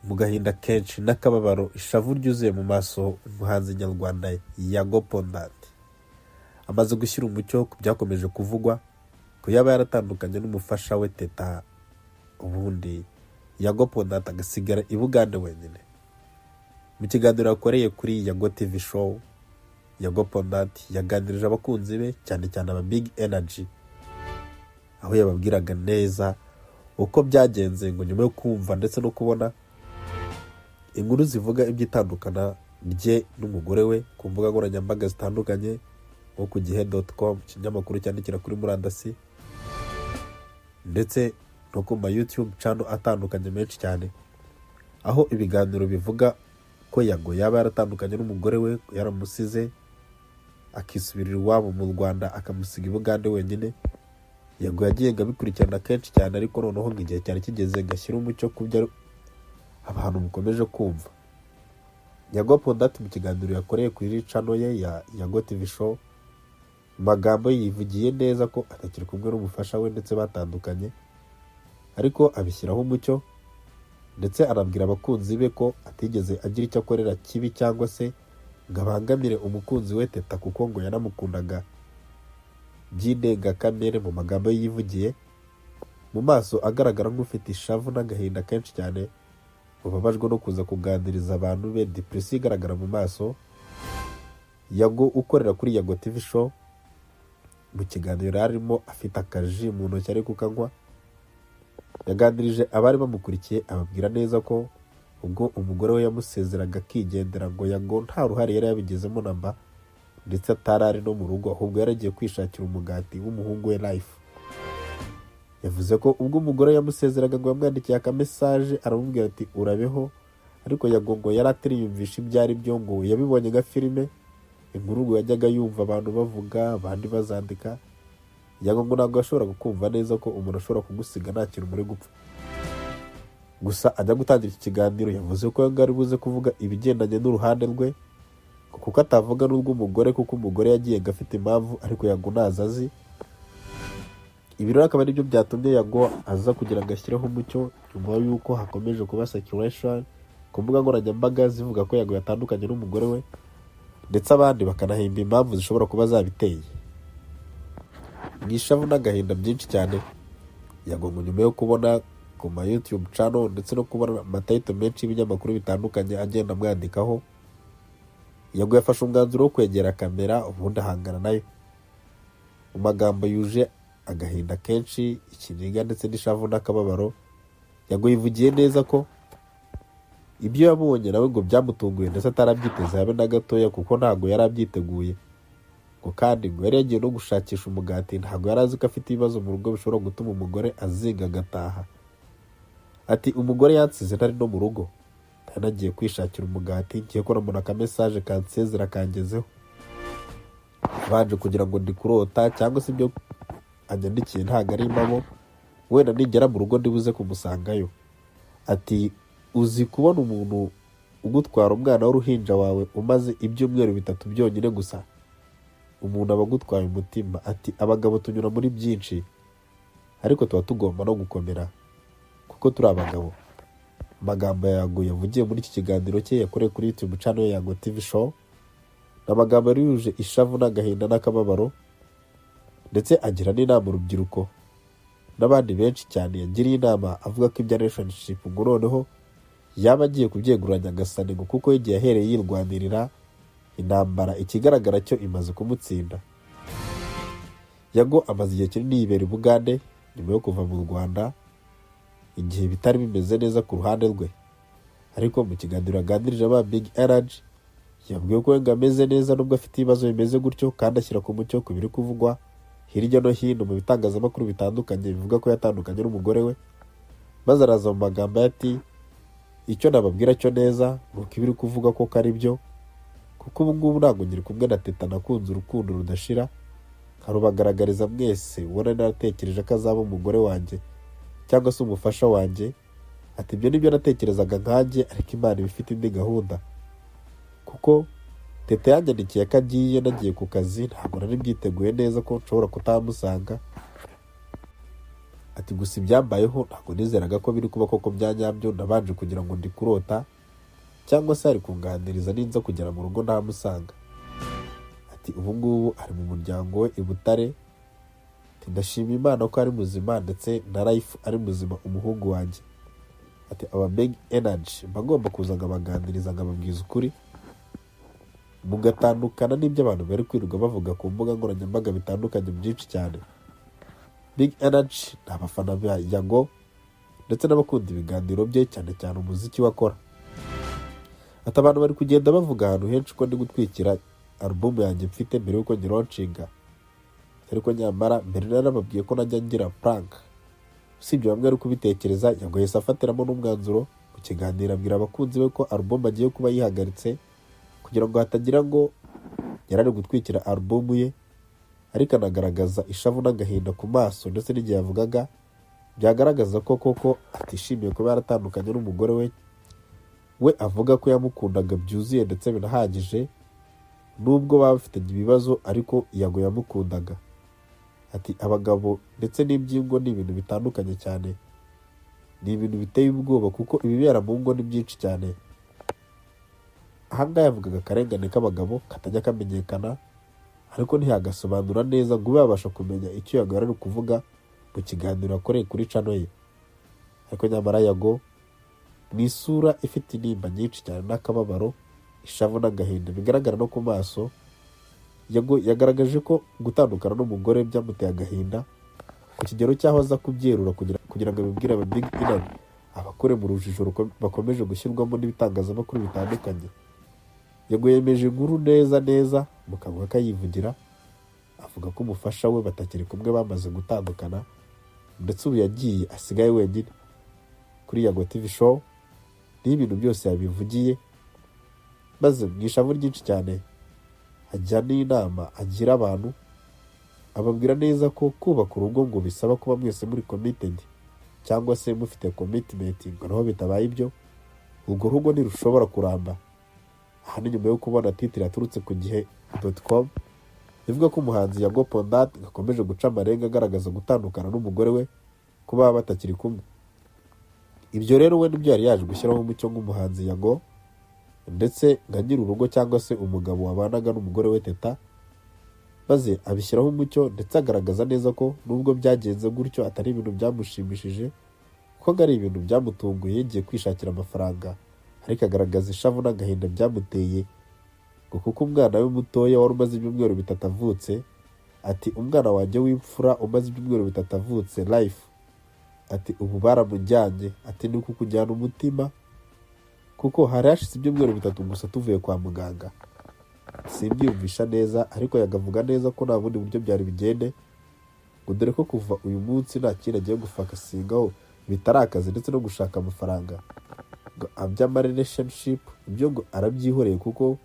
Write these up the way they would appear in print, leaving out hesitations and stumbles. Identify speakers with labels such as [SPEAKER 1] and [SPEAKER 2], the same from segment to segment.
[SPEAKER 1] mu gahinda kenshi n'akababaro, ishavu ryuzuye mu maso umuhanzi nyarwanda Yago Pondat amaze gushyira umucyo ku byakomeje kuvugwa ko yaba yaratandukanye n'umufasha we Teta, ubundi Yago Pondat agasigara i Bugande wenyine. Mu kiganiro yakoreye kuri Yago TV show, Yago Pondat yaganirije abakunzi be cyane cyane aba Big Energy, aho yababwiraga neza uko byagenze ngo nyuma yo kumva ndetse no kubona inkuru zivuga iby'itandukana rye n'umugore we ku mbuga nkoranyambaga zitandukanye nko ku gihe.com, ikinyamakuru cyandikira kuri murandasi, ndetse no ku ma YouTube channel atandukanye menshi cyane, aho ibiganiro bivuga ko Yago yaba yaratandukanye n'umugore we, yaramusize akisubirira iwabo mu Rwanda akamusiga i Bugande wenyine. Yago yagiye abikurikirana kenshi cyane, ariko noneho nk'igihe cyari kigeze gashyira umucyo ku byo abantu mukomeje kumva. Yago Pondat mu kiganiro yakoreye kuri channel ye ya Yago TV show, mu magambo yivugiye neza ko atakiri kumwe n'umufasha we ndetse batandukanye, ariko abishyiraho umucyo ndetse anabwira abakunzi be ko atigeze agira icyo akorera kibi cyangwa se ngo abangamire umukunzi we Teta, kuko ngo yanamukundaga by'indengakamere. Mu magambo ye yivugiye, mu maso agaragara nk'ufite ishavu n'agahinda kenshi cyane, ubabajwe no kuza kuganiriza abantu be, depression igaragara mu maso. Yago ukorera kuri Yago TV show mu kiganiro arimo afite akaji mu ntoki ari kukanywa, yaganirije abari bamukurikiye ababwira neza ko ubwo umugore we yamusezeraga akigendera ngo Yago nta ruhare yari yabigezemo namba, ndetse atari ari no mu rugo, ahubwo yaragiye kwishakira umugati w'umuhungu we Life. Yavuze ko ubwo umugore yamusezeraga ngo yamwandikiye akamesaje aramubwira ati urabeho, ariko Yago ngo yari atariyumvisha ibyo ari byo, ngo yabibonye nka filime, inkuru ngo yajyaga yumva abantu bavuga abandi bazandika. Yago ngo ntabwo ashobora kumva neza ko umuntu ashobora kugusiga nta kintu muri gupfa. Gusa ajya gutangira iki kiganiro yavuze ko yari buze kuvuga ibigendanye n'uruhande rwe, kuko atavuga n'urw'umugore, kuko umugore yagiye gafite impamvu, ariko Yago ntazo azi. Ibi rero akaba aribyo byatumye Yago aza kugira ngo ashyireho umucyo, nyuma y'uko hakomeje kuba circulation ku mbuga nkoranyambaga zivuga ko Yago yatandukanye n'umugore we, ndetse abandi bakanahimba impamvu zishobora kuba zabiteye. Mu ishavu n'agahinda byinshi cyane, Yago ngo nyuma yo kubona ku ma YouTube channel ndetse no kubona amatayito menshi y'ibinyamakuru bitandukanye agenda amwandikaho, Yago yafashe umwanzuro wo kwegera kamera, ubundi ahangana nayo. Mu magambo yuje agahinda kenshi, ikiniga ndetse n'ishavu n'akababaro, Yago yivugiye neza ko ibyo yabonye nawe ngo byamutunguye ndetse atarabyiteze habe na gatoya, kuko ntabwo yari abyiteguye. Ngo kandi ngo yari yagiye no gushakisha umugati, ntabwo yari azi ko afite ibibazo mu rugo bishobora gutuma umugore azinga agataha. Ati umugore yansize ntari no mu rugo, nagiye kwishakira umugati, ngiye kubona akamesaje kansezera kangezeho, abanje kugira ngo ndi kurota cyangwa se ibyo anyandikiye ntabwo ari impamo, wenda nigera mu rugo ndibuze kumusangayo. Ati uzi kubona umuntu ugutwara umwana w'uruhinja wawe umaze ibyumweru 3 byonyine gusa, umuntu aba agutwaye umutima. Ati abagabo tunyura muri byinshi, ariko tuba tugomba no gukomera kuko turi abagabo. Amagambo Yago yavugiye muri iki kiganiro cye yakoreye kuri YouTube channel ya Yago TV show, n'amagambo yuje ishavu n'agahinda n'akababaro, ndetse agira n'inama urubyiruko n'abandi benshi cyane. Yagiriye inama avuga ko ibya relationship ngo noneho yaba agiye kubyeguranya agasane, ngo kuko igihe yahereye yirwanirira intambara, ikigaragara cyo imaze kumutsinda. Yago amaze igihe kinini yibera i Bugande nyuma yo kuva mu Rwanda, igihe bitari bimeze neza ku ruhande rwe, ariko mu kiganiro aganirije aba Big Energy yabwiye ko ngo ameze neza nubwo afite ibibazo bimeze gutyo, kandi ashyira ku mucyo ku biri kuvugwa hirya no hino mu bitangazamakuru bitandukanye bivuga ko yatandukanye n'umugore we. Maze araza mu magambo ati icyo nababwira cyo neza nuko ibiri kuvuga ko ari byo, kuko ubu ngubu ntabwo ngiri kumwe na Teta, nakunze urukundo rudashira, nkarubagaragariza mwese. Ubona naratekereje ko azaba umugore wanjye cyangwa se umufasha wanjye. Ati ibyo nibyo natekerezaga nkanjye, ariko Imana ibifite indi gahunda, kuko Teta yanyandikiye ko agiye, nagiye ku kazi, ntabwo nari byiteguye neza ko nshobora kutamusanga. ati gusa ibyambayeho ntabwo nizeraga ko biri kuba koko bya nyabyo, nabanje kugira ngo ndi kurota cyangwa se ari kunganiriza ninza kugera mu rugo ntamusanga. Ati ubu ngubu ari mu muryango we i Butare. Ati ndashima Imana ko ari muzima ndetse na Life ari muzima umuhungu wanjye. Ati aba big energy mba ngomba kuza ngabaganiriza nkababwiza ukuri mugatandukana n'ibyo abantu bari kwirirwa bavuga ku mbuga nkoranyambaga bitandukanye byinshi cyane. Big energy ni abafana ba Yago ndetse n'abakunda ibiganiro bye cyane cyane umuziki wakora. Ati abantu bari kugenda bavuga ahantu henshi ko ndi gutwikira album yanjye mfite mbere yuko nyironcinga, ariko nyamara mbere narababwiye ko najya ngira prank. Usibye bamwe ari kubitekereza, Yago yahise afatiramo n'umwanzuro mu kiganiro abwira abakunzi be ko album agiye kuba yihagaritse kugira ngo hatagira ngo yarari gutwikira album ye, ariko anagaragaza ishavu n'agahinda ku maso ndetse n'igihe yavugaga byagaragaza ko koko atishimiye kuba yaratandukanye n'umugore we avuga ko yamukundaga byuzuye ndetse binahagije, nubwo baba bafitanye ibibazo ariko Yago yamukundaga. Ati abagabo ndetse n'ibyingo ni ibintu bitandukanye cyane, ni ibintu biteye ubwoba kuko ibibera mu ngo ni byinshi cyane. Ahangaha yavugaga akarengane k'abagabo katajya kamenyekana, ariko ntiyagasobanura neza ngo ube wabasha kumenya icyo Yago yari kuvuga mu kiganiro akoreye kuri channel ye. Ariko nyamara Yago mu isura ifite intimba nyinshi cyane n'akababaro, ishavu n'agahinda bigaragara no ku maso, Yago yagaragaje ko gutandukana n'umugore byamuteye agahinda ku kigero cy'aho aza kubyerura kugira ngo abibwire aba big energy, abakore mu rujijo bakomeje gushyirwamo n'ibitangazamakuru bitandukanye. Yago yemeje inkuru neza mu kanwa kayivugira, avuga ko umufasha we batakiri kumwe bamaze gutandukana ndetse ubu yagiye asigaye wenyine. Kuri Yago TV show ni ibintu byose yabivugiye, maze mu ishavu ryinshi cyane ajya n'inama agira abantu, ababwira neza ko kubaka urugo ngo bisaba kuba mwese muri committed cyangwa se mufite commitment, ngo naho bitabaye ibyo urwo rugo ntirushobora kuramba. Aha ni nyuma yo kubona titre yaturutse ku gihe.com ivuga ko umuhanzi Yago Pondat gakomeje guca amarenga agaragaza gutandukana n'umugore we kuba batakiri kumwe. Ibyo rero we nibyo yari yaje gushyiraho umucyo nk'umuhanzi Yago ndetse nka nyiri urugo cyangwa se umugabo wabanaga n'umugore we Teta, maze abishyiraho umucyo ndetse agaragaza neza ko nubwo byagenze gutyo atari ibintu byamushimishije, kuko ari ibintu byamutunguye yagiye kwishakira amafaranga, ariko agaragaza ishavu n'agahinda byamuteye ngo kuko umwana we mutoya wari umaze ibyumweru 3 avutse. Ati umwana wanjye w'imfura umaze ibyumweru 3 avutse Life, ati ubu baramujyanye, ati ni kukujyana umutima kuko hari hashize ibyumweru 3 gusa tuvuye kwa muganga. Simbyumvisha neza, ariko yagavuga neza ko nta bundi buryo byari bigende, ngo dore ko kuva uyu munsi nta kintu agiye gufakasingaho bitari akazi ndetse no gushaka amafaranga, ngo abyama relationship ibyo ngo arabyihoreye kuko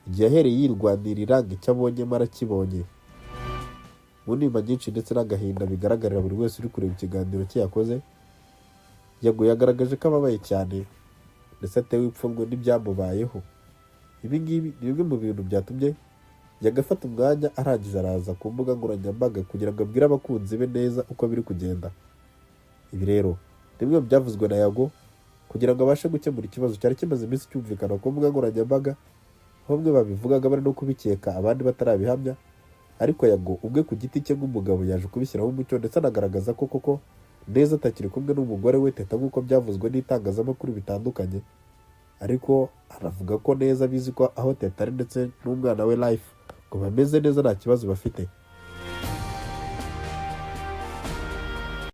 [SPEAKER 1] igihe ahereye yirwanirira ngo icyo abonyemo arakibonye. Mu ntimba nyinshi ndetse n'agahinda bigaragarira buri wese uri kureba ikiganiro cye yakoze, Yago yagaragaje ko ababaye cyane ndetse atewe ipfunwe n'ibyamubayeho. Ibi ngibi ni bimwe mu bintu byatumye yagafata umwanya arangiza araza ku mbuga nkoranyambaga kugira ngo abwire abakunzi be neza uko biri kugenda. Ibi rero ni bimwe mu byavuzwe na Yago kugira ngo abashe gukemura ikibazo cyari kimaze iminsi cyumvikana ku mbuga nkoranyambaga, bamwe babivugaga bari no kubikeka abandi batarabihamya, ariko Yago ubwe ku giti cye nk'umugabo yaje kubishyiraho umucyo ndetse anagaragaza ko koko neza atakiri kumwe n'umugore we Teta nk'uko byavuzwe n'itangazamakuru bitandukanye, ariko aravuga ko neza bizi ko aho Teta ari ndetse n'umwana we Life ngo bameze neza nta kibazo bafite.